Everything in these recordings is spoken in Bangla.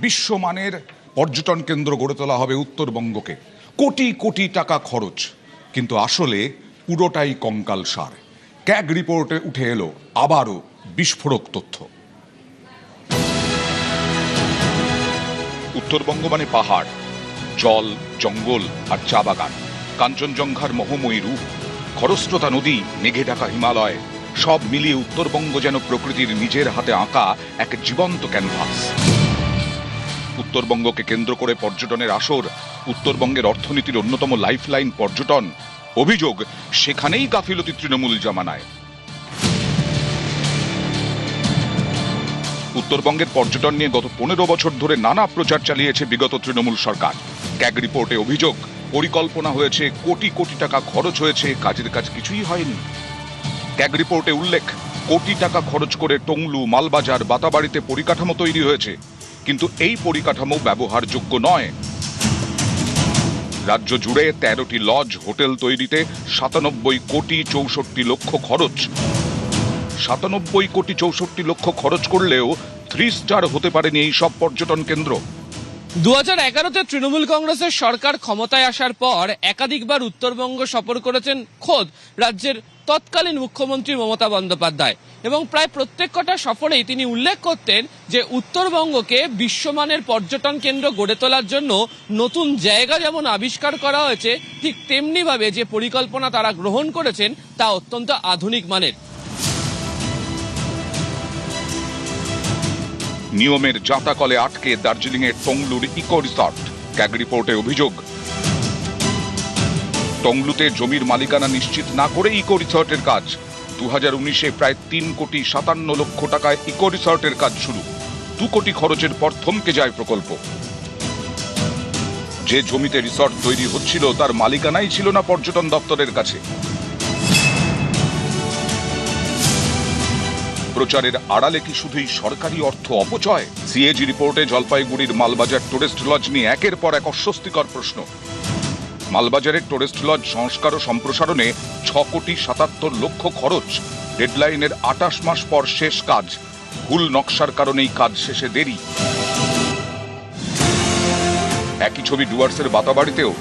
বিশ্বমানের পর্যটন কেন্দ্র গড়ে তোলা হবে উত্তরবঙ্গকে, কোটি কোটি টাকা খরচ, কিন্তু আসলে পুরোটাই কঙ্কালসার। ক্যাগ রিপোর্টে উঠে এলো আবারও বিস্ফোরক তথ্য। উত্তরবঙ্গ মানে পাহাড়, জল, জঙ্গল আর চা বাগান, কাঞ্চনজঙ্ঘার মোহময়ী রূপ, খরস্রোতা নদী, মেঘে ঢাকা হিমালয়, সব মিলিয়ে উত্তরবঙ্গ যেন প্রকৃতির নিজের হাতে আঁকা এক জীবন্ত ক্যানভাস। উত্তরবঙ্গকে কেন্দ্র করে পর্যটনের আসর, উত্তরবঙ্গের অর্থনীতির অন্যতম লাইফলাইন পর্যটন। অভিযোগ, সেখানেই গাফিলতি তৃণমূল জামানায়। উত্তরবঙ্গের পর্যটন নিয়ে গত 15 বছর ধরে নানা প্রচার চালিয়েছে বিগত তৃণমূল সরকার। ক্যাগ রিপোর্টে অভিযোগ, পরিকল্পনা হয়েছে, কোটি কোটি টাকা খরচ হয়েছে, কাজের কাজ কিছুই হয়নি। ক্যাগ রিপোর্টে উল্লেখ, কোটি টাকা খরচ করে টংলু, মালবাজার, বাতাবাড়িতে পরিকাঠামো তৈরি হয়েছে, কিন্তু এই পরিকাঠামো ব্যবহারযোগ্য নয়। রাজ্য জুড়ে 13টি লজ, হোটেল তৈরিতে 97 কোটি 64 লক্ষ খরচ। 97 কোটি 64 লক্ষ খরচ করলেও 3 স্টার হতে পারেনি এই সব পর্যটন কেন্দ্র। 2011-তে তৃণমূল কংগ্রেসের সরকার ক্ষমতায় আসার পর একাধিকবার উত্তরবঙ্গ সফর করেছেন খোদ রাজ্যের তৎকালীন মুখ্যমন্ত্রী মমতা বন্দ্যোপাধ্যায়, এবং প্রায় প্রত্যেক কটা সফরেই তিনি উল্লেখ করতেন যে উত্তরবঙ্গকে বিশ্বমানের পর্যটন কেন্দ্র গড়ে তোলার জন্য নতুন জায়গা যেমন আবিষ্কার করা হয়েছে, ঠিক তেমনিভাবে যে পরিকল্পনা তারা গ্রহণ করেছেন তা অত্যন্ত আধুনিক মানের। নিয়মের জাঁতাকলে আটকে দার্জিলিংয়ের টংলুর ইকো রিসর্ট। ক্যাগ রিপোর্টে অভিযোগ, টংলুতে জমির মালিকানা নিশ্চিত না করে ইকো রিসর্টের কাজ। 2019-এ প্রায় 3 কোটি 57 লক্ষ টাকায় ইকো রিসর্টের কাজ শুরু। 2 কোটি খরচের পর থমকে যায় প্রকল্প। যে জমিতে রিসর্ট তৈরি হচ্ছিল তার মালিকানাই ছিল না পর্যটন দপ্তরের কাছে। প্রচারের আড়ালে কি শুধুই সরকারি অর্থ অপচয়? সিএজি রিপোর্টে জলপাইগুড়ির মালবাজার টুরিস্ট লজ নিয়ে একের পর এক অস্বস্তিকর প্রশ্ন। মালবাজারের টুরিস্ট লজ সংস্কার ও সম্প্রসারণে 6 কোটি 77 লক্ষ খরচ। ডেডলাইনের 28 মাস পর শেষ কাজ। ভুল নকশার কারণেই কাজ শেষে দেরি। একই ছবি ডুয়ার্সের বাতাবাড়িতেও।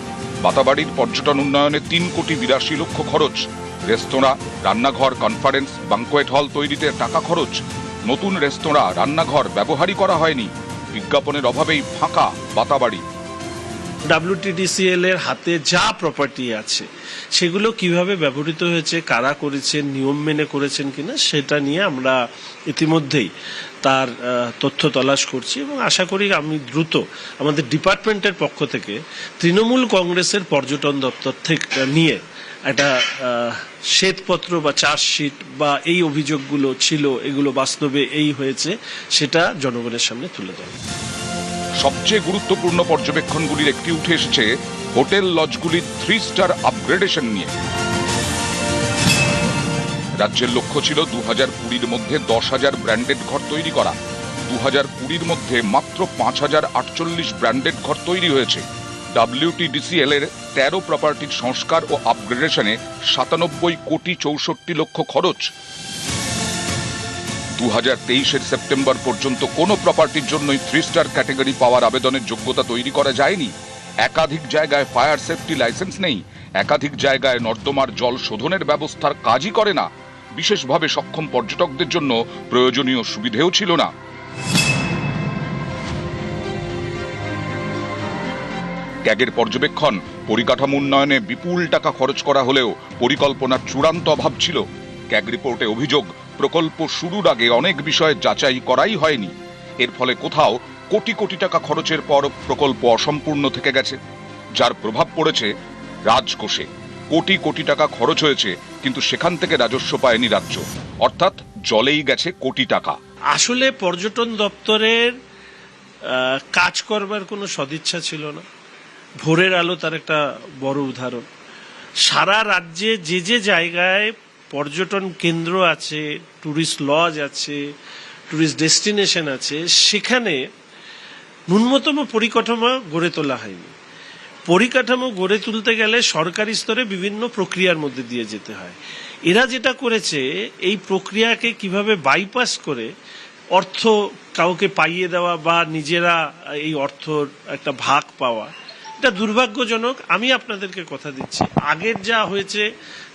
বাতাবাড়ির পর্যটন উন্নয়নে 3 কোটি 82 লক্ষ খরচ। রেস্তোরাঁ, রান্নাঘর, কনফারেন্স, ব্যাংকোয়েট হল তৈরিতে টাকা খরচ। নতুন রেস্তোরাঁ, রান্নাঘর ব্যবহারই করা হয়নি। বিজ্ঞাপনের অভাবেই ফাঁকা বাতাবাড়ি। WTDCL এর হাতে যা প্রপার্টি আছে সেগুলো কিভাবে ব্যবহৃত হয়েছে, কারা করেছেন, নিয়ম মেনে করেছেন কিনা, সেটা নিয়ে আমরা ইতিমধ্যেই তার তথ্য তলাশ করছি, এবং আশা করি আমি দ্রুত আমাদের ডিপার্টমেন্টের পক্ষ থেকে তৃণমূল কংগ্রেসের পর্যটন দপ্তর থেকে নিয়ে একটা শ্বেতপত্র বা চার্জশিট বা এই অভিযোগগুলো ছিল, এগুলো বাস্তবে এই হয়েছে, সেটা জনগণের সামনে তুলে ধরে। সবচেয়ে গুরুত্বপূর্ণ পর্যবেক্ষণগুলির একটি উঠে এসেছে হোটেল লজগুলির 3 স্টার আপগ্রেডেশন নিয়ে। রাজ্যের লক্ষ্য ছিল 2020-র মধ্যে 10,000 ব্র্যান্ডেড ঘর তৈরি করা। 2020-র মধ্যে মাত্র 5,048 ব্র্যান্ডেড ঘর তৈরি হয়েছে। WTDCL এর 13 প্রপার্টির সংস্কার ও আপগ্রেডেশনে 97 কোটি 64 লক্ষ খরচ। 2023-এর সেপ্টেম্বর পর্যন্ত কোনো প্রপার্টির জন্যই 3 স্টার ক্যাটাগরি পাওয়ার আবেদনের যোগ্যতা তৈরি করা যায়নি। একাধিক জায়গায় ফায়ার সেফটি লাইসেন্স নেই। একাধিক জায়গায় নর্দমার জল শোধনের ব্যবস্থার কাজই করে না। বিশেষভাবে সক্ষম পর্যটকদের জন্য প্রয়োজনীয় সুবিধেও ছিল না। ক্যাগের পর্যবেক্ষণ, পরিকাঠামো উন্নয়নে বিপুল টাকা খরচ করা হলেও পরিকল্পনার চূড়ান্ত অভাব ছিল। ক্যাগ রিপোর্টে অভিযোগ, প্রকল্প শুরুর আগে অনেক বিষয় যাচাই করাই হয়নি। এর ফলে কোথাও কোটি কোটি টাকা খরচের পর প্রকল্প অসম্পূর্ণ থেকে গেছে, যার প্রভাব পড়েছে রাজকোষে। কোটি কোটি টাকা খরচ হয়েছে, কিন্তু সেখান থেকে রাজস্ব পায়নি রাজ্য, অর্থাৎ জলেই গেছে কোটি টাকা। আসলে পর্যটন দপ্তরের কাজ করবার কোনো সদিচ্ছা ছিল না। ভোরের আলো তার একটা বড় উদাহরণ। সারা রাজ্যে যে যে জায়গায় পর্যটন কেন্দ্র আছে, ট্যুরিস্ট লজ আছে, ট্যুরিস্ট ডেস্টিনেশন আছে, সেখানে ন্যূনতম পরিকাঠামো গড়ে তোলা হয়নি। পরিকাঠামো গড়ে তুলতে গেলে সরকারি স্তরে বিভিন্ন প্রক্রিয়ার মধ্যে দিয়ে যেতে হয়। এরা যেটা করেছে, এই প্রক্রিয়াকে কিভাবে বাইপাস করে অর্থ কাউকে পাইয়ে দেওয়া বা নিজেরা এই অর্থর একটা ভাগ পাওয়া, এটা দুর্ভাগ্যজনক। আমি আপনাদেরকে কথা দিচ্ছি, আগের যা হয়েছে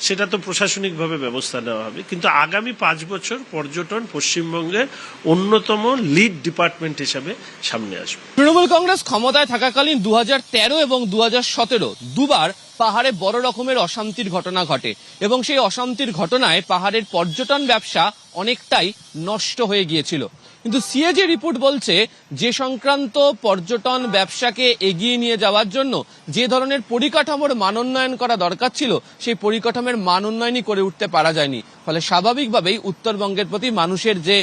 সেটা তো প্রশাসনিকভাবে ব্যবস্থা নেওয়া হবে, কিন্তু আগামী 5 বছর পর্যটন পশ্চিমবঙ্গের অন্যতম লিড ডিপার্টমেন্ট হিসাবে সামনে আসবে। তৃণমূল কংগ্রেস ক্ষমতায় থাকাকালীন 2013 এবং 2017 দুবার পাহাড়ে বড় রকমের অশান্তির ঘটনা ঘটে এবং সেই অশান্তির ঘটনায় পাহাড়ের পর্যটন ব্যবসা অনেকটাই নষ্ট হয়ে গিয়েছিল। কিন্তু সিএজি রিপোর্ট বলছে যে সংক্রান্ত পর্যটন ব্যবসাকে এগিয়ে নিয়ে যাওয়ার জন্য যে ধরনের পরিকাঠামোর মানোন্নয়ন করা দরকার ছিল সেই পরিকাঠামোর মানোন্নয়নই করে উঠতে পারা যায়নি। ফলে স্বাভাবিকভাবেই উত্তরবঙ্গের প্রতি মানুষের যে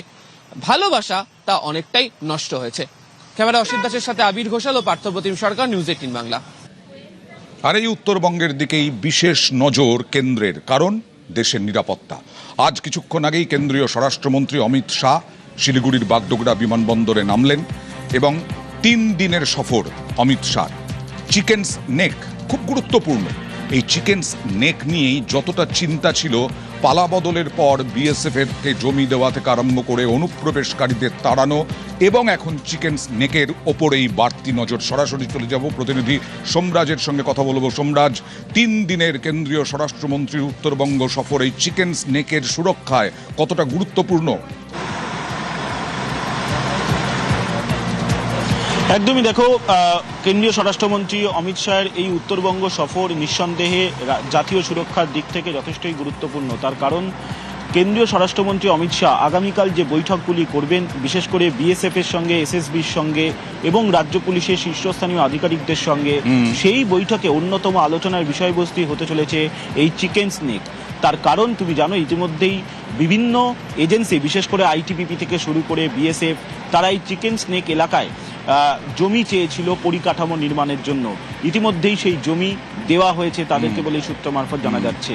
ভালোবাসা তা অনেকটাই নষ্ট হয়েছে। ক্যামেরা অসিত দাসের সাথে আবির ঘোষাল ও পার্থপ্রতিম সরকার, নিউজ 18 বাংলা। আর এই উত্তরবঙ্গের দিকেই বিশেষ নজর কেন্দ্রের, কারণ দেশের নিরাপত্তা। আজ কিছুক্ষণ আগেই কেন্দ্রীয় স্বরাষ্ট্রমন্ত্রী অমিত শাহ শিলিগুড়ির বাগডোগরা বিমানবন্দরে নামলেন এবং 3 দিনের সফর অমিত শাহ। চিকেন স্নেক খুব গুরুত্বপূর্ণ। এই চিকেন স্নেক নিয়েই যতটা চিন্তা ছিল পালা বদলের পর বিএসএফ এরকে জমি দেওয়া থেকে আরম্ভ করে অনুপ্রবেশকারীদের তাড়ানো এবং এখন চিকেন স্নেকের ওপরেই বাড়তি নজর। সরাসরি চলে যাব প্রতিনিধি সোমরাজের সঙ্গে কথা বলবো। সোমরাজ, 3 দিনের কেন্দ্রীয় স্বরাষ্ট্রমন্ত্রীর উত্তরবঙ্গ সফর এই চিকেন স্নেকের সুরক্ষায় কতটা গুরুত্বপূর্ণ? একদমই, দেখো, কেন্দ্রীয় স্বরাষ্ট্রমন্ত্রী অমিত শাহের এই উত্তরবঙ্গ সফর নিঃসন্দেহে জাতীয় সুরক্ষার দিক থেকে যথেষ্টই গুরুত্বপূর্ণ। তার কারণ কেন্দ্রীয় স্বরাষ্ট্রমন্ত্রী অমিত শাহ আগামীকাল যে বৈঠকগুলি করবেন, বিশেষ করে বিএসএফ এর সঙ্গে, এসএসবির সঙ্গে এবং রাজ্য পুলিশের শীর্ষস্থানীয় আধিকারিকদের সঙ্গে, সেই বৈঠকে অন্যতম আলোচনার বিষয়বস্তু হতে চলেছে এই চিকেন স্নেক। তার কারণ তুমি জানো, ইতিমধ্যেই বিভিন্ন এজেন্সি, বিশেষ করে আইটিবিপি থেকে শুরু করে বিএসএফ, তারা এই চিকেন স্নেক এলাকায় জমি চেয়েছিল পরিকাঠামো নির্মাণের জন্য। ইতিমধ্যেই সেই জমি দেওয়া হয়েছে তাদেরকে বলে সূত্র মারফত জানা যাচ্ছে।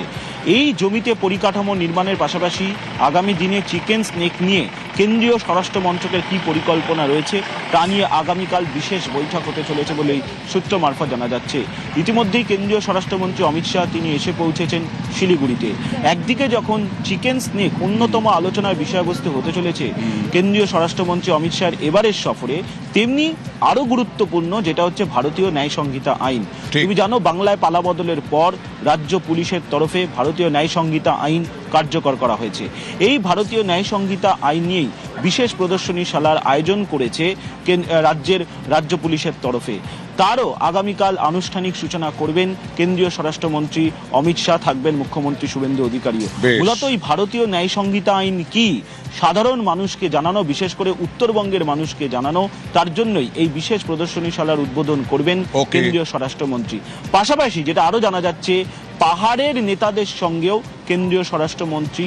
এই জমিতে পরিকাঠামো নির্মাণের পাশাপাশি আগামী দিনে চিকেন স্নেক নিয়ে কেন্দ্রীয় স্বরাষ্ট্র মন্ত্রকের কি পরিকল্পনা রয়েছে তা নিয়ে আগামীকাল বিশেষ বৈঠক হতে চলেছে বলেই সূত্র মারফত জানা যাচ্ছে। ইতিমধ্যেই কেন্দ্রীয় স্বরাষ্ট্রমন্ত্রী অমিত শাহ তিনি এসে পৌঁছেছেন শিলিগুড়িতে। একদিকে যখন চিকেন স্নেক অন্যতম আলোচনার বিষয়বস্তু হতে চলেছে কেন্দ্রীয় স্বরাষ্ট্রমন্ত্রী অমিত শাহের এবারের সফরে, তেমনি আরো গুরুত্বপূর্ণ যেটা হচ্ছে ভারতীয় ন্যায় সংহিতা আইন। তুমি জানো, বাংলায় পালা বদলের পর রাজ্য পুলিশের তরফে ভারতীয় ন্যায় সংহিতা আইন কার্যকর করা হয়েছে। এই ভারতীয় ন্যায় সংহিতা আইন নিয়েই বিশেষ প্রদর্শনীশালার আয়োজন করেছে রাজ্য পুলিশের তরফে। তারও আগামীকাল আনুষ্ঠানিক সূচনা করবেন কেন্দ্রীয় স্বরাষ্ট্রমন্ত্রী অমিত শাহ, থাকবেন মুখ্যমন্ত্রী শুভেন্দু অধিকারীও। মূলত এই ভারতীয় ন্যায় সংহিতা আইন কি সাধারণ মানুষকে জানানো, বিশেষ করে উত্তরবঙ্গের মানুষকে জানানো, তার জন্যই এই বিশেষ প্রদর্শনীশালার উদ্বোধন করবেন কেন্দ্রীয় স্বরাষ্ট্রমন্ত্রী। পাশাপাশি যেটা আরো জানা যাচ্ছে, পাহাড়ের নেতাদের সঙ্গেও কেন্দ্রীয় স্বরাষ্ট্রমন্ত্রী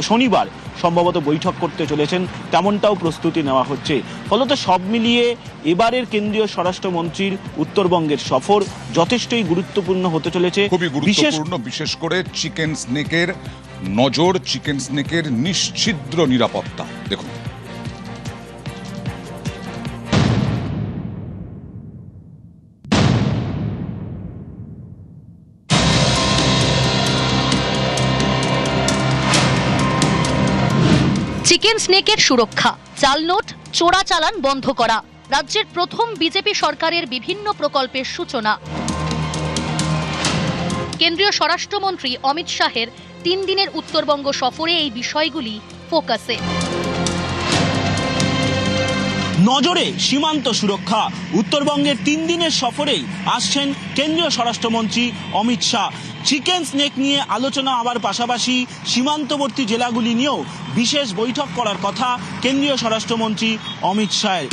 শনিবার সম্ভবত বৈঠক করতে চলেছেন, তেমনটাও প্রস্তুতি নেওয়া হচ্ছে। ফলত সব মিলিয়ে এবারের কেন্দ্রীয় স্বরাষ্ট্রমন্ত্রীর উত্তরবঙ্গের সফর যথেষ্টই গুরুত্বপূর্ণ হতে চলেছে। খুবই গুরুত্বপূর্ণ, বিশেষ করে চিকেন স্নেকের নজর, চিকেন স্নেকের নিশ্ছিদ্র নিরাপত্তা। দেখুন, চিকেন স্নেকের সুরক্ষা, জাল নোট, চোরাচালান বন্ধ করা, রাজ্যের প্রথম বিজেপি সরকারের বিভিন্ন প্রকল্পের সূচনা। কেন্দ্রীয় স্বরাষ্ট্রমন্ত্রী অমিত শাহের 3 দিনের উত্তরবঙ্গ সফরে এই বিষয়গুলি ফোকাসে। নজরে সীমান্ত সুরক্ষা। উত্তরবঙ্গের 3 দিনের সফরেই আসছেন কেন্দ্রীয় স্বরাষ্ট্রমন্ত্রী অমিত শাহ। চিকেন স্নেক নিয়ে আলোচনা আবার পাশাপাশি সীমান্তবর্তী জেলাগুলি নিয়েও বিশেষ বৈঠক করার কথা কেন্দ্রীয় স্বরাষ্ট্রমন্ত্রী অমিত শাহের।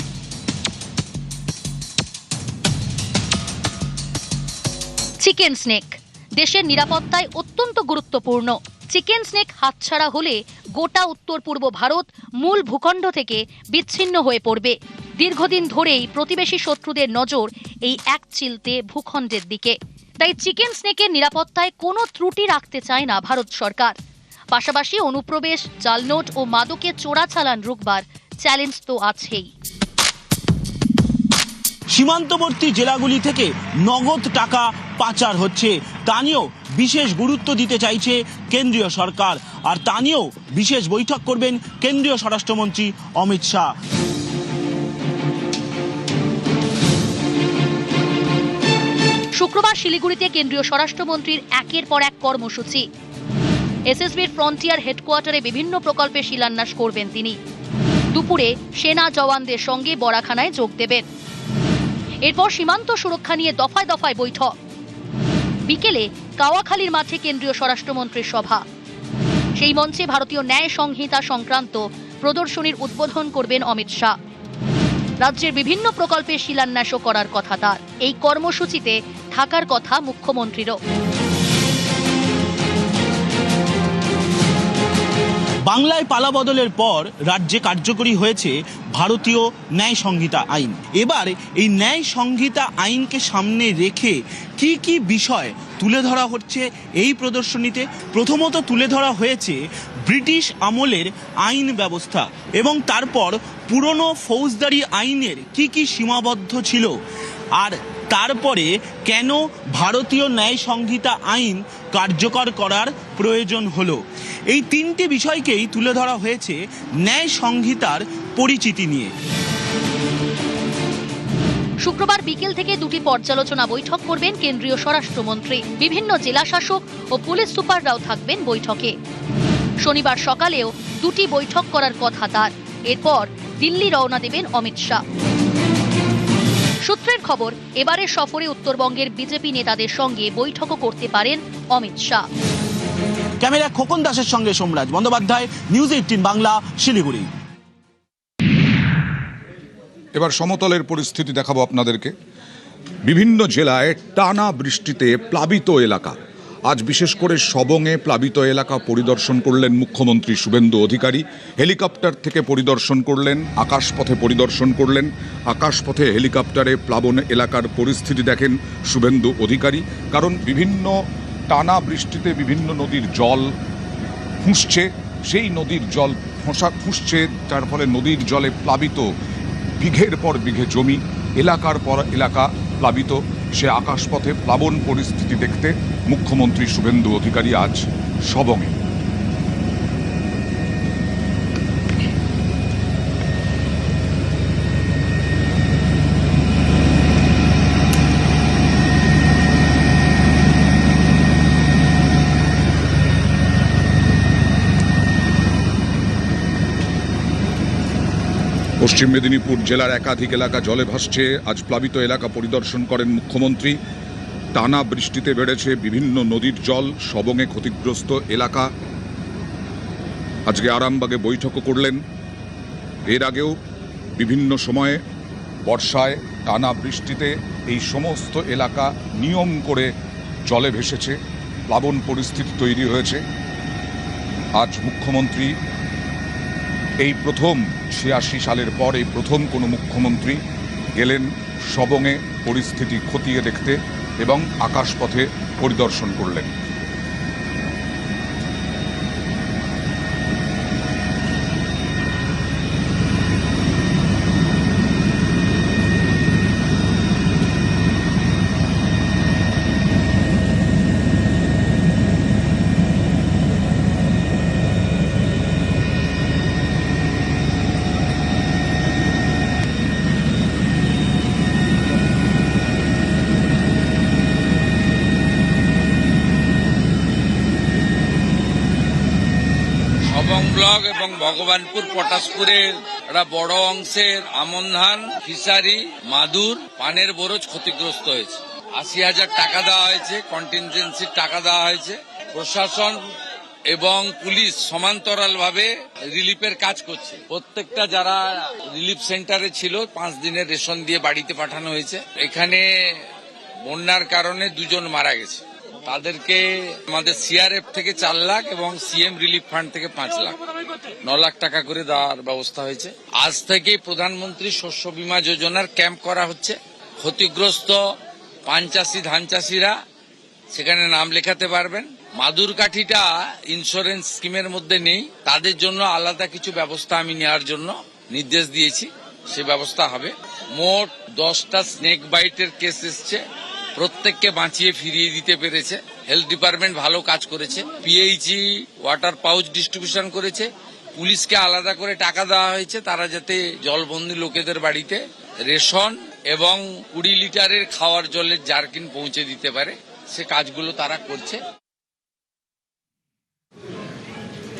চিকেন স্নেক দেশের নিরাপত্তায় অত্যন্ত গুরুত্বপূর্ণ। চিকেন স্নেক হাতছাড়া হলে গোটা উত্তর পূর্ব ভারত মূল ভূখণ্ড থেকে বিচ্ছিন্ন হয়ে পড়বে। দীর্ঘদিন ধরেই প্রতিবেশী শত্রুদের নজর এই এক চিলতে ভূখণ্ডের দিকে। তাই চিকেন স্নেকের নিরাপত্তায় কোনো ত্রুটি রাখতে চায় না ভারত সরকার। পাশাপাশি অনুপ্রবেশ, জালনোট ও মাদকের চোরাচালান রুখবার চ্যালেঞ্জ তো আছেই। সীমান্তবর্তী জেলাগুলি থেকে নগদ টাকা পাচার হচ্ছে, তা নিয়েও বিশেষ গুরুত্ব দিতে চাইছে কেন্দ্রীয় সরকার, আর তা নিয়েও বিশেষ বৈঠক করবেন কেন্দ্রীয় স্বরাষ্ট্রমন্ত্রী অমিত শাহ। শুক্রবার শিলিগুড়িতে কেন্দ্রীয় স্বরাষ্ট্রমন্ত্রীর একের পর এক কর্মসূচি। এসএসবির ফ্রন্টিয়ার হেডকোয়ার্টারে বিভিন্ন প্রকল্পের শিলান্যাস করবেন তিনি। দুপুরে সেনা জওয়ানদের সঙ্গে বরাখানায় যোগ দেবেন। এরপর সীমান্ত সুরক্ষা নিয়ে দফায় দফায় বৈঠক। বিকেলে কাওয়াখালীর মাঠে কেন্দ্রীয় স্বরাষ্ট্রমন্ত্রীর সভা। সেই মঞ্চে ভারতীয় ন্যায় সংহিতা সংক্রান্ত প্রদর্শনীর উদ্বোধন করবেন অমিত শাহ। রাজ্যের বিভিন্ন প্রকল্পের শিলান্যাসও করার কথা তার। এই কর্মসূচিতে থাকার কথা মুখ্যমন্ত্রীরও। বাংলায় পালাবদলের পর রাজ্যে কার্যকরী হয়েছে ভারতীয় ন্যায় সংহিতা আইন। এবার এই ন্যায় সংহিতা আইনকে সামনে রেখে কি কি বিষয় তুলে ধরা হচ্ছে এই প্রদর্শনীতে? প্রথমত তুলে ধরা হয়েছে ব্রিটিশ আমলের আইন ব্যবস্থা এবং তারপর পুরনো ফৌজদারি আইনের কি কি সীমাবদ্ধ ছিল, আর তারপরে কেন ভারতীয় ন্যায় সংহিতা আইন কার্যকর করার প্রয়োজন হলো। এই তিনটি বিষয়কেই তুলে ধরা হয়েছে ন্যায় সংহিতার পরিচিতি নিয়ে। শুক্রবার বিকেল থেকে দুটি পর্যালোচনা বৈঠক করবেন কেন্দ্রীয় স্বরাষ্ট্রমন্ত্রী। বিভিন্ন জেলা শাসক ও পুলিশ সুপাররাও থাকবেন বৈঠকে। শনিবার সকালেও দুটি বৈঠক করার কথা তার। এরপর দিল্লি রওনা দেবেন অমিত শাহ। সূত্রের খবর, এবারের সফরে উত্তরবঙ্গের বিজেপি নেতাদের সঙ্গে বৈঠকও করতে পারেন অমিত শাহ। ক্যামেরা খোকন দাসের সঙ্গে সোমরাজ বন্দ্যোপাধ্যায়, নিউজ 18 বাংলা, শিলিগুড়ি। এবার সমতলের পরিস্থিতি দেখাবো আপনাদেরকে। বিভিন্ন জেলায় টানা বৃষ্টিতে প্লাবিত এলাকা। আজ বিশেষ করে সবংয়ে প্লাবিত এলাকা পরিদর্শন করলেন মুখ্যমন্ত্রী শুভেন্দু অধিকারী। হেলিকপ্টার থেকে পরিদর্শন করলেন, আকাশপথে পরিদর্শন করলেন। আকাশপথে হেলিকপ্টারে প্লাবন এলাকার পরিস্থিতি দেখেন শুভেন্দু অধিকারী। কারণ বিভিন্ন টানা বৃষ্টিতে বিভিন্ন নদীর জল ফুঁসছে, সেই নদীর জল ফুঁসছে, যার ফলে নদীর জলে প্লাবিত বিঘের পর বিঘে জমি, এলাকার পর এলাকা প্লাবিত। সে আকাশপথে প্লাবন পরিস্থিতি দেখতে মুখ্যমন্ত্রী শুভেন্দু অধিকারী আজ সবংয়ে। পশ্চিম মেদিনীপুর জেলার একাধিক এলাকা জলে ভাসছে। আজ প্লাবিত এলাকা পরিদর্শন করেন মুখ্যমন্ত্রী। টানা বৃষ্টিতে বেড়েছে বিভিন্ন নদীর জল, সবংয়ে ক্ষতিগ্রস্ত এলাকা। আজকে আরামবাগে বৈঠকও করলেন। এর আগেও বিভিন্ন সময়ে বর্ষায় টানা বৃষ্টিতে এই সমস্ত এলাকা নিয়ম করে জলে ভেসেছে, প্লাবন পরিস্থিতি তৈরি হয়েছে। আজ মুখ্যমন্ত্রী এই প্রথম 86 সালের পর এই প্রথম কোনো মুখ্যমন্ত্রী গেলেন সবংয়ে পরিস্থিতি খতিয়ে দেখতে এবং আকাশপথে পরিদর্শন করলেন। সবং ব্লক এবং ভগবানপুর পটাশপুরের একটা বড় অংশের আমন ধান, ফিশারি, মাদুর, পানের বরজ ক্ষতিগ্রস্ত হয়েছে। 80,000 টাকা দেওয়া হয়েছে, কন্টিনজেন্সির টাকা দেওয়া হয়েছে। প্রশাসন এবং পুলিশ সমান্তরালভাবে রিলিফের কাজ করছে। প্রত্যেকটা যারা রিলিফ সেন্টারে ছিল 5 দিনের রেশন দিয়ে বাড়িতে পাঠানো হয়েছে। এখানে বন্যার কারণে 2 জন মারা গেছে। তাদেরকে আমাদের সিআরএফ থেকে 4 লাখ এবং সিএম রিলিফ ফান্ড থেকে 5 লাখ, 9 লাখ টাকা করে দেওয়ার ব্যবস্থা হয়েছে। আজ থেকে প্রধানমন্ত্রী শস্য বীমা যোজনার ক্যাম্প করা হচ্ছে। ক্ষতিগ্রস্ত পান চাষি, ধান চাষিরা সেখানে নাম লেখাতে পারবেন। মাদুর কাঠিটা ইন্স্যুরেন্স স্কিমের মধ্যে নেই, তাদের জন্য আলাদা কিছু ব্যবস্থা আমি নেওয়ার জন্য নির্দেশ দিয়েছি, সে ব্যবস্থা হবে। মোট 10টা স্নেক বাইটের কেস এসছে, প্রত্যেককে বাঁচিয়ে ফিরিয়ে দিতে পেরেছে। হেলথ ডিপার্টমেন্ট ভালো কাজ করেছে, পিএইচই ওয়াটার পাউচ ডিস্ট্রিবিউশন করেছে, পুলিশকে আলাদা করে টাকা দেওয়া হয়েছে তারা যাতে জলবন্দী লোকেদের বাড়িতে রেশন এবং 20 লিটারের খাওয়ার জলের জারকিন পৌঁছে দিতে পারে, সে কাজগুলো তারা করছে।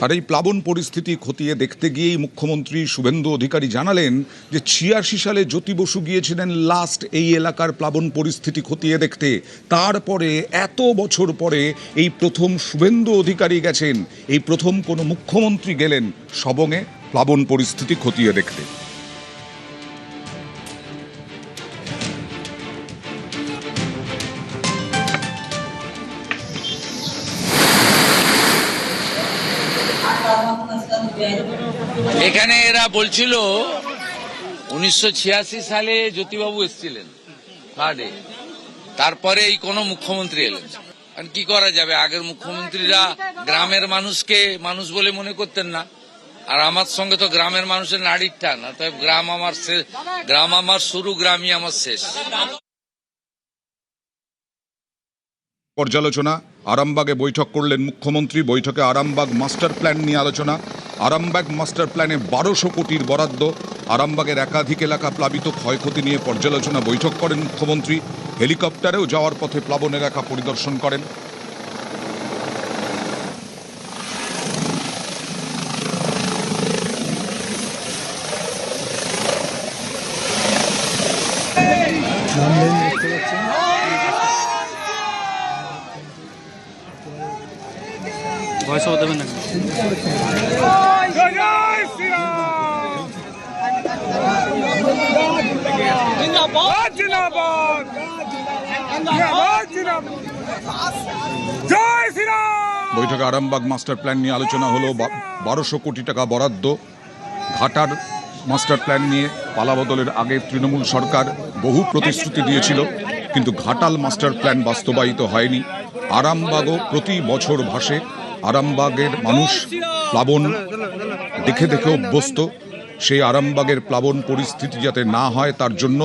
আর এই প্লাবন পরিস্থিতি খতিয়ে দেখতে গিয়েই মুখ্যমন্ত্রী শুভেন্দু অধিকারী জানালেন যে 86 সালে জ্যোতি বসু গিয়েছিলেন লাস্ট এই এলাকার প্লাবন পরিস্থিতি খতিয়ে দেখতে, তারপরে এত বছর পরে এই প্রথম শুভেন্দু অধিকারী গেছেন, এই প্রথম কোনো মুখ্যমন্ত্রী গেলেন সবংয়ে প্লাবন পরিস্থিতি খতিয়ে দেখতে। এখানে এরা বলছিল 1986 সালে জ্যোতিবাবু এসেছিলেন ফ্লাডে, তারপরে এই কোনো মুখ্যমন্ত্রী এলেন। আর কি করা যাবে, আগের মুখ্যমন্ত্রীরা গ্রামের মানুষকে মানুষ বলে মনে করতেন না, আর আমার সঙ্গে তো গ্রামের মানুষের নাড়ির টান, অতএব গ্রাম আমার শেষ, গ্রাম আমার শুরু, গ্রামই আমার শেষ। পর্যালোচনা, আরামবাগে বৈঠক করলেন মুখ্যমন্ত্রী, বৈঠকে আরামবাগ মাস্টার প্ল্যান নিয়ে আলোচনা। আরামবাগ মাস্টার প্ল্যানে 1200 কোটির বরাদ্দ। আরামবাগের একাধিক এলাকা প্লাবিত, ক্ষয়ক্ষতি নিয়ে পর্যালোচনা বৈঠক করেন মুখ্যমন্ত্রী। হেলিকপ্টারেও যাওয়ার পথে প্লাবন এলাকা পরিদর্শন করেন। বৈঠকে আরামবাগ মাস্টার প্ল্যান নিয়ে আলোচনা হলো। 1200 কোটি টাকা বরাদ্দ। ঘাটার মাস্টার প্ল্যান নিয়ে পালাবদলের আগে তৃণমূল সরকার বহু প্রতিশ্রুতি দিয়েছিল, কিন্তু ঘাটাল মাস্টার প্ল্যান বাস্তবায়িত হয়নি। আরামবাগও প্রতি বছর ভাসে। আরামবাগের মানুষ প্লাবন দেখে দেখে অভ্যস্ত। সেই আরামবাগের প্লাবন পরিস্থিতি যাতে না হয় তার জন্য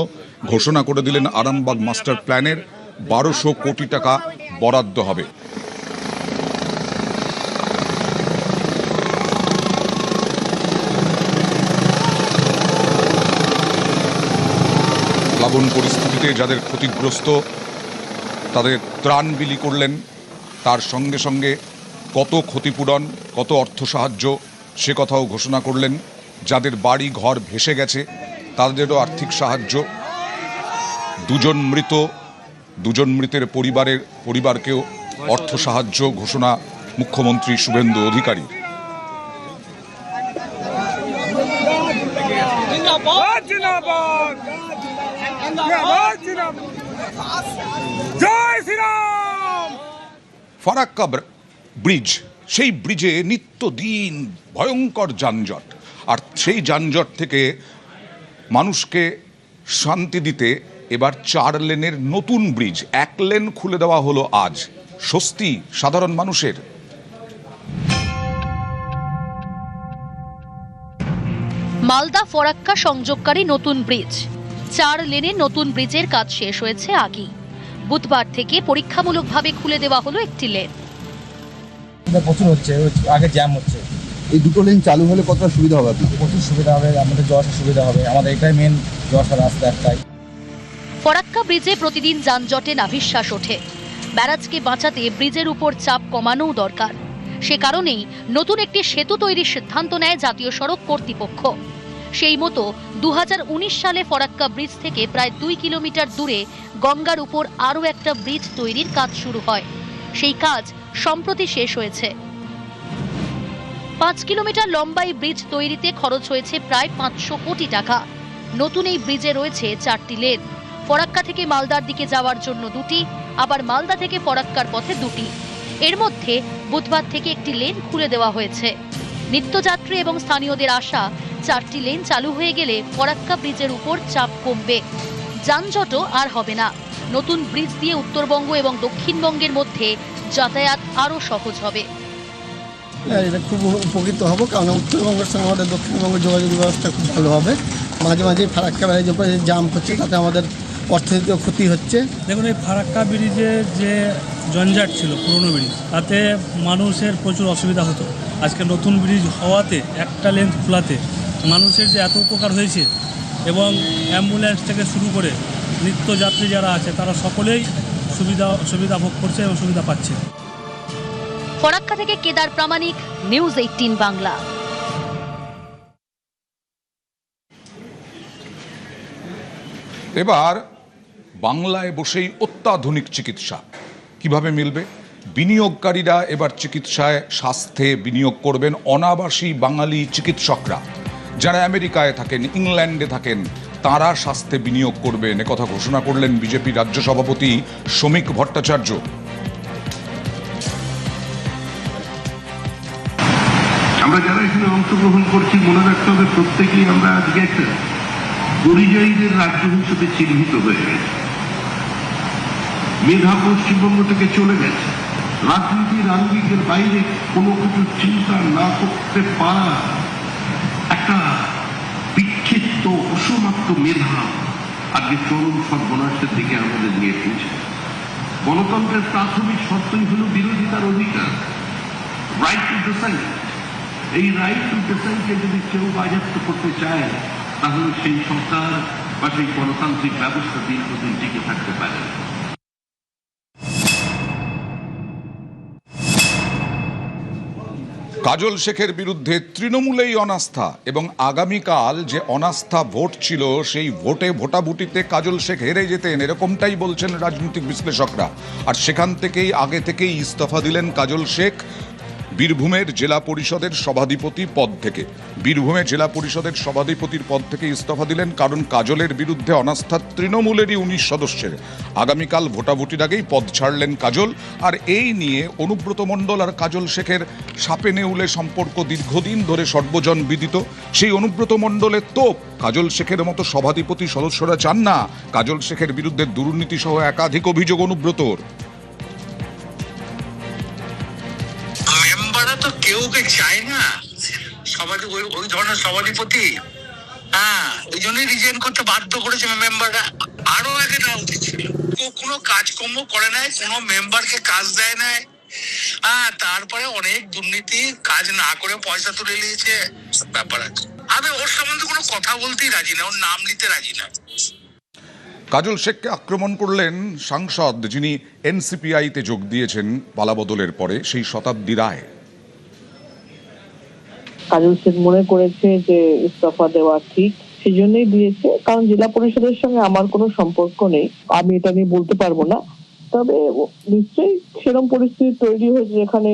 ঘোষণা করে দিলেন আরামবাগ মাস্টার প্ল্যানের 1200 কোটি টাকা বরাদ্দ হবে। প্লাবন পরিস্থিতিতে যাদের ক্ষতিগ্রস্ত তাদের ত্রাণ বিলি করলেন, তার সঙ্গে সঙ্গে কত ক্ষতিপূরণ, কত অর্থ সাহায্য সে কথাও ঘোষণা করলেন। যাদের বাড়ি ঘর ভেসে গেছে তাদেরও আর্থিক সাহায্য। দুজন মৃতের পরিবারকেও অর্থ সাহায্য ঘোষণা মুখ্যমন্ত্রী শুভেন্দু অধিকারী। ফারাক্কা ব্রিজ, সেই ব্রিজে নিত্যদিন ভয়ঙ্কর যানজট, আর সেই যানজট থেকে মানুষকে শান্তি দিতে এবার 4 লেনের নতুন ব্রিজ, 1 লেন খুলে দেওয়া হলো আজ। স্বস্তি সাধারণ মানুষের। মালদা ফরাক্কা সংযোগকারী নতুন ব্রিজ। 4 লেনের নতুন ব্রিজের কাজ শেষ হয়েছে আগেই। বুধবার থেকে পরীক্ষামূলকভাবে খুলে দেওয়া হলো একটি লেন। প্রচুর হচ্ছে, আগে জ্যাম হচ্ছে। এই দুটো লেন চালু হলে কতটা সুবিধা হবে? প্রচুর সুবিধা হবে, আমাদের যাওয়া সুবিধা হবে, আমাদের এটাই মেন যাওয়া রাস্তা একটাই। ফরাক্কা ব্রিজে প্রতিদিন যানজটে নাভিশ্বাস ওঠে। ব্যারাজকে বাঁচাতে ব্রিজের উপর চাপ কমানোও দরকার। সে কারণেই নতুন একটি সেতু তৈরির সিদ্ধান্ত নেয় জাতীয় সড়ক কর্তৃপক্ষ। সেই মতো 2019 সালে ফরাক্কা ব্রিজ থেকে প্রায় 2 কিলোমিটার দূরে গঙ্গার উপর আরও একটা ব্রিজ তৈরির কাজ শুরু হয়। সেই কাজ সম্প্রতি শেষ হয়েছে। 5 কিলোমিটার লম্বা এই ব্রিজ তৈরিতে খরচ হয়েছে প্রায় 500 কোটি টাকা। নতুন এই ব্রিজে রয়েছে 4টি লেন। ফরাক্কা থেকে মালদার দিকে যাওয়ার জন্য 2টি, আবার মালদা থেকে ফরাক্কার পথে 2টি। এর মধ্যে বুধবার থেকে একটি লেন খুলে দেওয়া হয়েছে। নিত্যযাত্রী এবং স্থানীয়দের আশা, 4টি লেন চালু হয়ে গেলে ফরাক্কা ব্রিজের উপর চাপ কমবে, যানজটও আর হবে না। নতুন ব্রিজ দিয়ে উত্তরবঙ্গ এবং দক্ষিণবঙ্গের মধ্যে যাতায়াত আরও সহজ হবে। এটা খুব উপকৃত হব, কারণ উত্তরবঙ্গের সঙ্গে আমাদের দক্ষিণবঙ্গের যোগাযোগ ব্যবস্থা খুব ভালো হবে। মাঝে মাঝে ফারাক্কা ব্যারেজের উপরে জাম হচ্ছে, তাতে আমাদের অর্থনৈতিক ক্ষতি হচ্ছে। দেখুন, এই ফারাক্কা ব্রিজের যে জঞ্জাট ছিল পুরনো ব্রিজ, তাতে মানুষের প্রচুর অসুবিধা হতো। আজকে নতুন ব্রিজ হওয়াতে, একটা লেন খোলাতে মানুষের যে এত উপকার হয়েছে, এবং অ্যাম্বুলেন্স থেকে শুরু করে নিত্যযাত্রী যারা আছে তারা সকলেই সুবিধা ভোগ করছে এবং সুবিধা পাচ্ছে। ফরাক্কা থেকে কেদার প্রামাণিক, নিউজ 18 বাংলা। এবার বাংলায় বসেই অত্যাধুনিক চিকিৎসা কিভাবে মিলবে? বিনিয়োগকারীরা এবার চিকিৎসায়, স্বাস্থ্যে বিনিয়োগ করবেন অনাবাসী বাঙালি চিকিৎসকরা, যারা আমেরিকায় থাকেন, ইংল্যান্ডে থাকেন, তারা স্বাস্থ্যে বিনিয়োগ করবেন, একথা ঘোষণা করলেন বিজেপি রাজ্য সভাপতি শ্রমিক ভট্টাচার্য। আমরা যারা এখানে অংশগ্রহণ করছি মনে রাখতে হবে প্রত্যেকেই আমরা আজকে একটা পরিযায়ীদের রাজ্য হিসেবে চিহ্নিত হয়ে গেছে। মেধা পশ্চিমবঙ্গ থেকে চলে গেছে। রাজনীতির আঙ্গিকের বাইরে কোনো কিছু চিন্তা না করতে পারা একটা বিক্ষিপ্ত অসমাপ্ত মেধা আজকে চরম সর্বনাশের দিকে আমাদের নিয়ে এসেছে। গণতন্ত্রের প্রাথমিক শর্তই হল বিরোধিতার অধিকার, রাইট টু ডিসাইড। এই রাইট টু ডিসাইডকে যদি কেউ বাজেয়াপ্ত করতে চায় তাহলে সেই সরকার বা সেই গণতান্ত্রিক ব্যবস্থা দীর্ঘদিন টিকে থাকতে পারে। কাজল শেখের বিরুদ্ধে তৃণমূলেই অনাস্থা, এবং আগামীকাল যে অনাস্থা ভোট ছিল সেই ভোটে ভোটাভুটিতে কাজল শেখ হেরে যেতেন, এরকমটাই বলছেন রাজনৈতিক বিশ্লেষকরা। আর সেখান থেকেই আগে থেকেই ইস্তফা দিলেন কাজল শেখ বীরভূমের জেলা পরিষদের সভাধিপতি পদ থেকে। বীরভূমে জেলা পরিষদের সভাধিপতির পদ থেকে ইস্তফা দিলেন কারণ কাজলের বিরুদ্ধে অনাস্থা তৃণমূলেরই 19 সদস্যের। আগামীকাল ভোটাভুটির আগেই পদ ছাড়লেন কাজল। আর এই নিয়ে অনুব্রত মণ্ডল আর কাজল শেখের সাপে নেউলে সম্পর্ক দীর্ঘদিন ধরে সর্বজন বিদিত। সেই অনুব্রত মণ্ডলের তোপ, কাজল শেখের মতো সভাধিপতি সদস্যরা চান না কাজল শেখের বিরুদ্ধে দুর্নীতি সহ একাধিক অভিযোগ অনুব্রতর। তো কেউকে চায় না ওই ধরনের সভাধিপতি। হ্যাঁ, ওই জন্যই রিজাইন করতে বাধ্য করেছে মেম্বাররা। আরো আগে না উচিত ছিল। কোনো কাজকর্ম করে নাই, কোনো মেম্বারকে কাজ দেয় নাই। হ্যাঁ, তারপরে অনেক দুর্নীতি, কাজ না করে পয়সা তুলে নিয়েছে, ব্যাপার আছে। আমি ওর সম্বন্ধে কোনো কথা বলতেই রাজি না, ওর নাম নিতে রাজি না। কাজল শেখকে আক্রমণ করলেন সাংসদ যিনি এনসিপিআইতে যোগ দিয়েছেন পালাবদলের পরে, সেই শতাব্দী রায়। কাজল শেখ মনে করেছে যে ইস্তফা দেওয়া ঠিক, সেই জন্যই দিয়েছে। কারণ জেলা পরিষদের সঙ্গে আমার কোনো সম্পর্ক নেই, আমি এটা নিয়ে বলতে পারবো না। তবে নিশ্চয়ই সেরকম পরিস্থিতি তৈরি হয়েছে যেখানে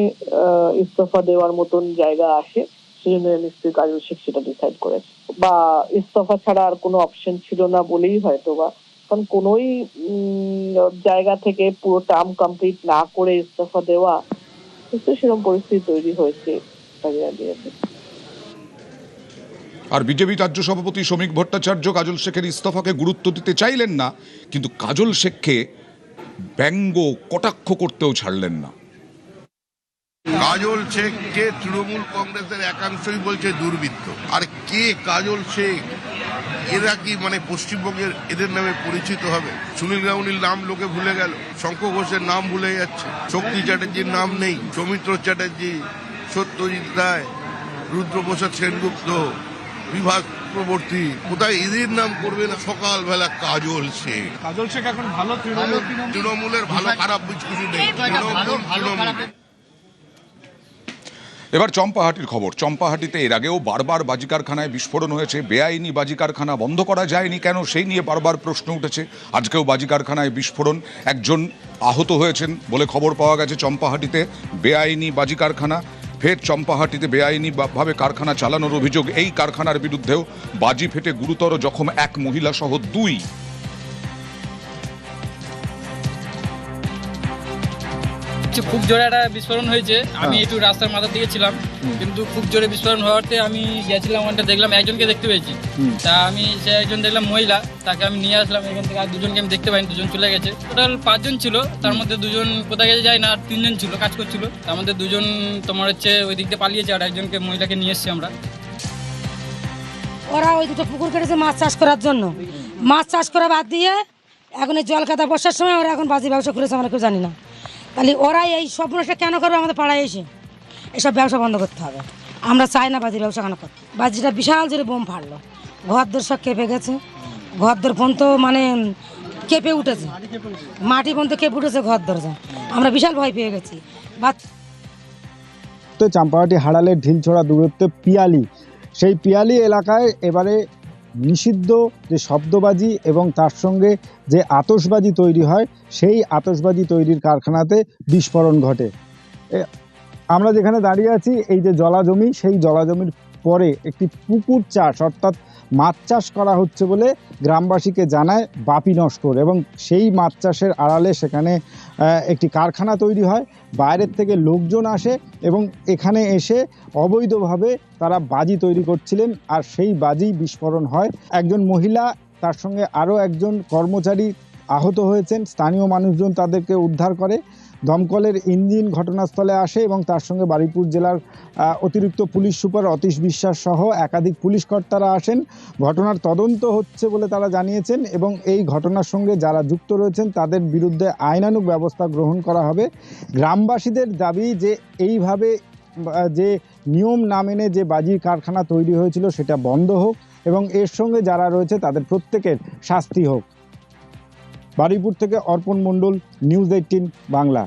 ইস্তফা দেওয়ার মতন জায়গা আসে, সেজন্য নিশ্চয়ই কাজল শেখ সেটা ডিসাইড করেছে। বা ইস্তফা ছাড়া আর কোনো অপশন ছিল না বলেই হয়তো বা, কারণ কোনোই জায়গা থেকে পুরো টার্ম কমপ্লিট না করে ইস্তফা দেওয়া, নিশ্চয়ই সেরকম পরিস্থিতি তৈরি হয়েছে। আর বিজেপি রাজ্য সভাপতি শ্রমিক ভট্টাচার্য কাজল শেখের ইস্তফাকে গুরুত্ব দিতে চাইলেন না, কিন্তু কাজল শেখকে ব্যঙ্গ কটাক্ষ করতেও ছাড়লেন না। কাজল শেখকে তৃণমূল কংগ্রেসের একাংশই বলছে দুর্বৃত্ত। আর কে কাজল শেখ, এরা কি মানে পশ্চিমবঙ্গের এদের নামে পরিচিত হবে? সুনীল গাউনির নাম লোকে ভুলে গেল, শঙ্খ ঘোষের নাম ভুলে যাচ্ছে, শক্তি চ্যাটার্জির নাম নেই, সৌমিত্র চ্যাটার্জি, সত্যজিৎ রায়, রুদ্রপ্রসাদ সেনগুপ্ত, বিভাস চক্রবর্তী, কোথায় এদের নাম করবে না? সকালবেলা কাজল শেখ। কাজল শেখ এখন ভালো তৃণমূলের ভালো খারাপ কিছু নেই, তৃণমূল। এবার চম্পাহাটির খবর। চম্পাহাটিতে এর আগেও বারবার বাজি কারখানায় বিস্ফোরণ হয়েছে। বেআইনি বাজি কারখানা বন্ধ করা যায়নি কেন, সেই নিয়ে বারবার প্রশ্ন উঠেছে। আজকেও বাজি কারখানায় বিস্ফোরণ, একজন আহত হয়েছেন বলে খবর পাওয়া গেছে। চম্পাহাটিতে বেআইনি বাজি কারখানা, ফের চম্পাহাটিতে বেআইনি ভাবে কারখানা চালানোর অভিযোগ। এই কারখানার বিরুদ্ধেও বাজি ফেটে গুরুতর জখম এক মহিলা সহ 2। খুব জোরে একটা বিস্ফোরণ হয়েছে। আমি একটু রাস্তার মাথার দিকে ছিলাম, কিন্তু খুব জোরে বিস্ফোরণ হওয়াতে আমি গেছিলাম, ওখানটা দেখলাম একজনকে দেখতে পেয়েছি। তা আমি সে একজন দেখলাম মহিলা, তাকে আমি নিয়ে আসলাম এখান থেকে। আর দুজনকে আমি দেখতে পাইনি, দুজন চলে গেছে। টোটাল 5 জন ছিল, তার মধ্যে 2 জন কোথায় গেছে যায় না, আর 3 জন ছিল কাজ করছিল। তার মধ্যে 2 জন তোমার হচ্ছে ওই দিক দিয়ে পালিয়েছে, আর একজনকে মহিলাকে নিয়ে এসছি আমরা। ওরা ওই দুটো পুকুর কেটেছে মাছ চাষ করার জন্য। মাছ চাষ করা বাদ দিয়ে এখন এই জল খাতা বর্ষার সময় ওরা এখন বাজি ব্যবসা করেছে, আমরা কেউ জানি না। তাহলে ওরা এই স্বপ্নটা কেন করবে আমাদের পাড়ায় এসে? এসব ব্যবসা বন্ধ করতে হবে। আমরা চাই না বাজি ব্যবসা কেন করতে। বাজিটা বিশাল জোরে বোম ফাড়লো, ঘরদোর সব কেঁপে গেছে, ঘরদোর পর্যন্ত মানে কেঁপে উঠেছে, মাটি পর্যন্ত কেঁপে উঠেছে ঘর দরজা। আমরা বিশাল ভয় পেয়ে গেছি। তো চাম্পাহাটি হাড়ালের ঢিলছোড়া দূরত্বে পিয়ালি, সেই পিয়ালি এলাকায় এবারে নিষিদ্ধ যে শব্দবাজি এবং তার সঙ্গে যে আতশবাজি তৈরি হয়, সেই আতশবাজি তৈরির কারখানাতে বিস্ফোরণ ঘটে। আমরা যেখানে দাঁড়িয়ে আছি, এই যে জলাজমি, সেই জলাজমির পরে একটি পুকুর চাষ অর্থাৎ মাছ চাষ করা হচ্ছে বলে গ্রামবাসীকে জানায় বাপি নস্কর, এবং সেই মাছ চাষের আড়ালে সেখানে একটি কারখানা তৈরি হয়। বাইরের থেকে লোকজন আসে এবং এখানে এসে অবৈধভাবে তারা বাজি তৈরি করছিলেন, আর সেই বাজি বিস্ফোরণ হয়। একজন মহিলা, তার সঙ্গে আরও একজন কর্মচারী আহত হয়েছেন। স্থানীয় মানুষজন তাদেরকে উদ্ধার করে। দমকলের ইঞ্জিন ঘটনাস্থলে আসে এবং তার সঙ্গে বারুইপুর জেলার অতিরিক্ত পুলিশ সুপার অতীশ বিশ্বাস সহ একাধিক পুলিশ কর্তারা আসেন। ঘটনার তদন্ত হচ্ছে বলে তারা জানিয়েছেন এবং এই ঘটনার সঙ্গে যারা যুক্ত রয়েছেন তাদের বিরুদ্ধে আইনানুগ ব্যবস্থা গ্রহণ করা হবে। গ্রামবাসীদের দাবি যে এইভাবে যে নিয়ম না মেনে যে বাজির কারখানা তৈরি হয়েছিল সেটা বন্ধ হোক এবং এর সঙ্গে যারা রয়েছে তাদের প্রত্যেকের শাস্তি হোক। বারুইপুর থেকে অর্পণ মণ্ডল, নিউজ 18 বাংলা।